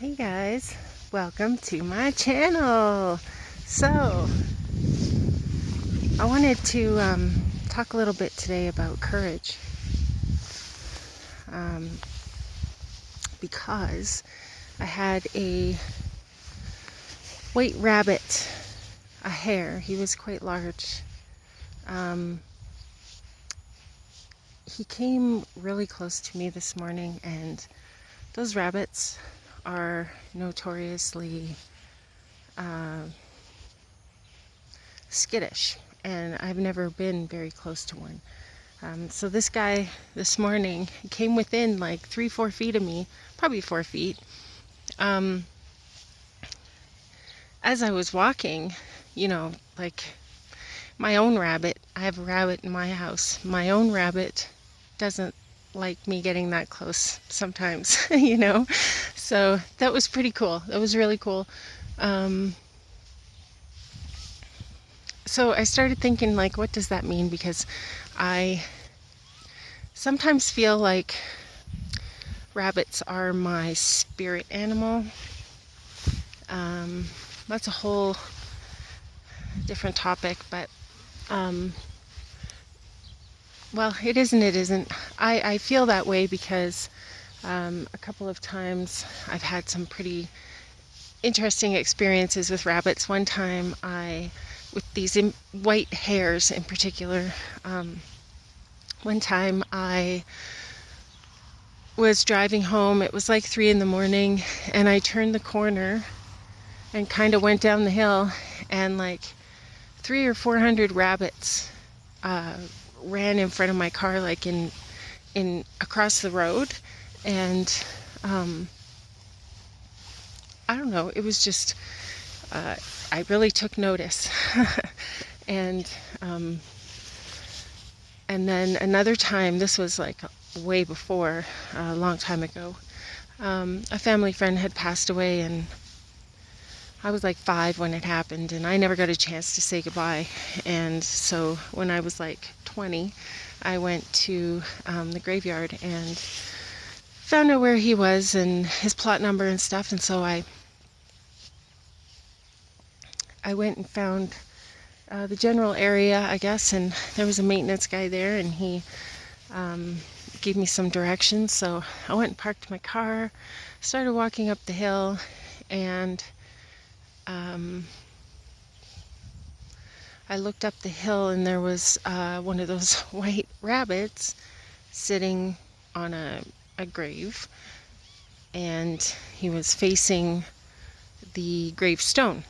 Hey guys, welcome to my channel. So, I wanted to talk a little bit today about courage um, because I had a white rabbit, a hare. He was quite large. Um, he came really close to me this morning, and those rabbits are notoriously skittish, and I've never been very close to one. So this guy this morning came within like 3-4 feet of me, probably 4 feet. As I was walking, like my own rabbit, I have a rabbit in my house. My own rabbit doesn't like me getting that close sometimes. So that was pretty cool. That was really cool. So I started thinking, like, what does that mean? Because I sometimes feel like rabbits are my spirit animal. That's a whole different topic, but well, it isn't. I feel that way because a couple of times I've had some pretty interesting experiences with rabbits. One time with these white hares in particular, one time I was driving home. It was like 3 in the morning, and I turned the corner and kind of went down the hill, and like 300 or 400 rabbits ran in front of my car, like in across the road, and I don't know. It was just I really took notice, and then another time. This was like way before, a long time ago. A family friend had passed away, and I was like 5 when it happened, and I never got a chance to say goodbye. And so when I was like 20, I went to the graveyard and found out where he was and his plot number and stuff. And so I went and found the general area, I guess, and there was a maintenance guy there, and he gave me some directions. So I went and parked my car, started walking up the hill, and I looked up the hill, and there was one of those white rabbits sitting on a grave, and he was facing the gravestone.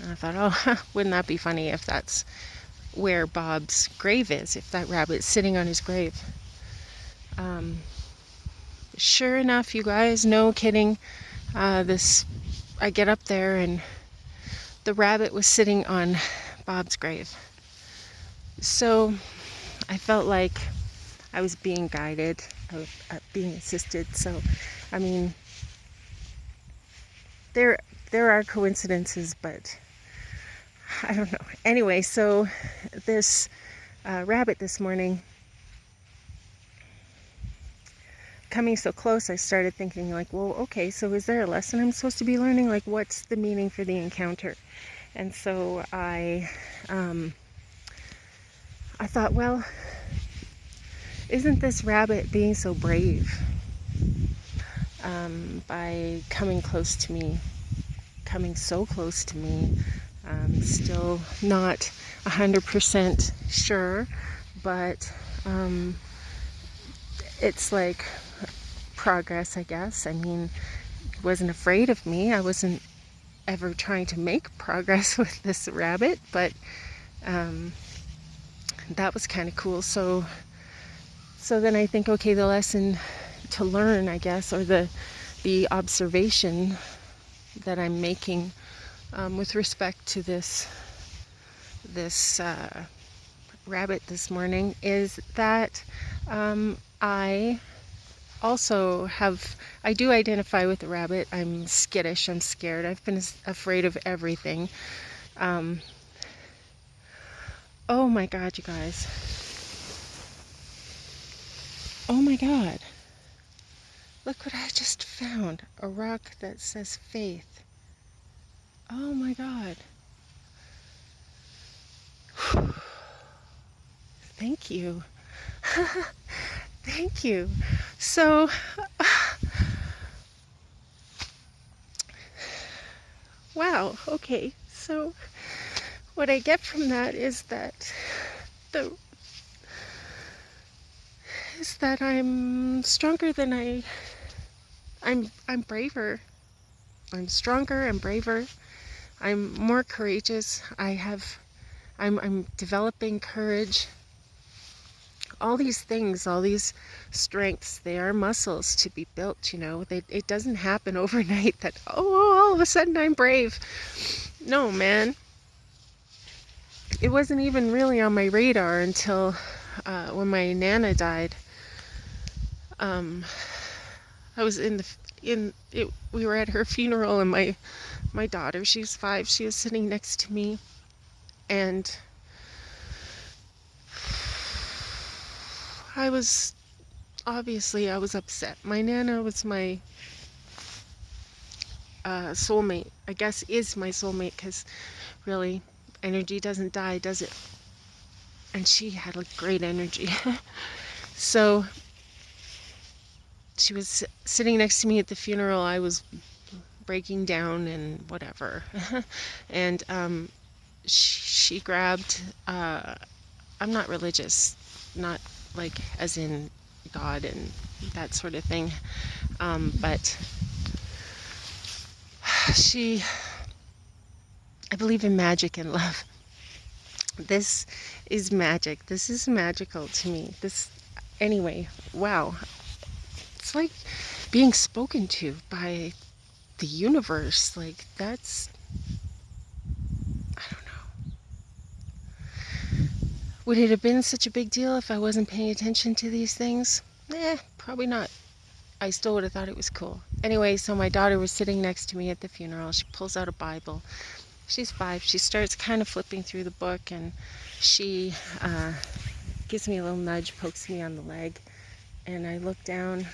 And I thought, oh, wouldn't that be funny if that's where Bob's grave is, if that rabbit's sitting on his grave. Sure enough, you guys, no kidding, I get up there, and the rabbit was sitting on Bob's grave. So I felt like I was being guided, being assisted. So, I mean, there are coincidences, but I don't know. Anyway, so this rabbit this morning coming so close, I started thinking, like, well, okay, so is there a lesson I'm supposed to be learning? Like, what's the meaning for the encounter? And so I thought, well, isn't this rabbit being so brave by coming so close to me? Still not 100% sure, but it's like progress, I guess. I mean, he wasn't afraid of me. I wasn't ever trying to make progress with this rabbit, but that was kind of cool. So then I think, okay, the lesson to learn, I guess, or the observation that I'm making with respect to this rabbit this morning is that I do identify with the rabbit. I'm skittish, I'm scared, I've been afraid of everything. Oh my God, you guys. Oh my God. Look what I just found. A rock that says faith. Oh my God. Thank you. Thank you. So, wow, okay. So, what I get from that is that the I'm stronger than I'm braver. I'm stronger, I'm braver. I'm more courageous. I'm developing courage. All these things, all these strengths, they are muscles to be built, it doesn't happen overnight that, oh, all of a sudden I'm brave. No, man. It wasn't even really on my radar until when my Nana died. I was we were at her funeral, and my daughter, she's 5, she was sitting next to me, and I was upset. My Nana was my soulmate. I guess is my soulmate, because really, energy doesn't die, does it? And she had a great energy. So she was sitting next to me at the funeral. I was breaking down and whatever. And she grabbed, I'm not religious, not like as in God and that sort of thing, but I believe in magic and love. This is magic. This is magical to me. Anyway, wow. It's like being spoken to by the universe. Like, I don't know. Would it have been such a big deal if I wasn't paying attention to these things? Probably not. I still would have thought it was cool. Anyway, so my daughter was sitting next to me at the funeral. She pulls out a Bible. She's 5. She starts kind of flipping through the book, and she gives me a little nudge, pokes me on the leg, and I look down,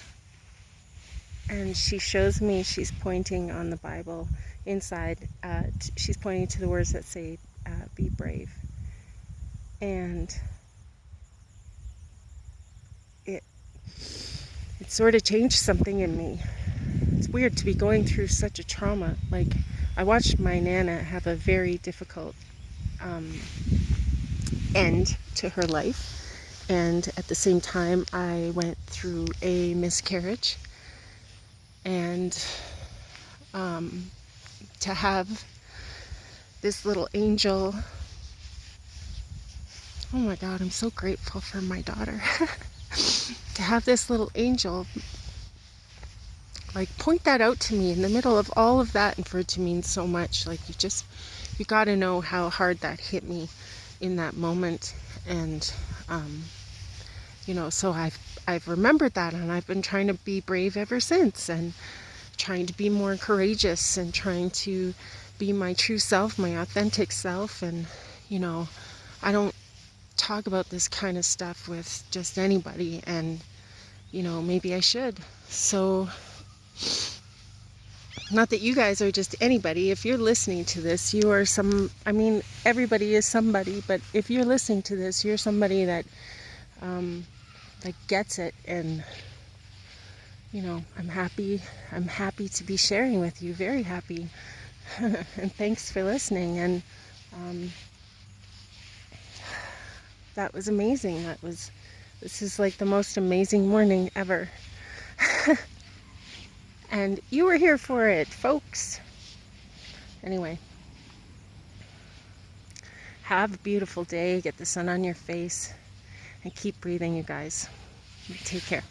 and she shows me, she's pointing on the Bible inside. She's pointing to the words that say, be brave. And it sort of changed something in me. It's weird to be going through such a trauma. Like, I watched my Nana have a very difficult end to her life, and at the same time I went through a miscarriage, and to have this little angel, oh my God, I'm so grateful for my daughter. To have this little angel like point that out to me in the middle of all of that, and for it to mean so much. Like, you got to know how hard that hit me in that moment. And so I've remembered that, and I've been trying to be brave ever since, and trying to be more courageous, and trying to be my true self, my authentic self. And I don't talk about this kind of stuff with just anybody, and maybe I should. So, not that you guys are just anybody. If you're listening to this, you are everybody is somebody, but if you're listening to this, you're somebody that gets it. And I'm happy to be sharing with you, very happy. And thanks for listening. And that was amazing. This is like the most amazing morning ever. And you were here for it, folks. Anyway, have a beautiful day. Get the sun on your face. And keep breathing, you guys. Take care.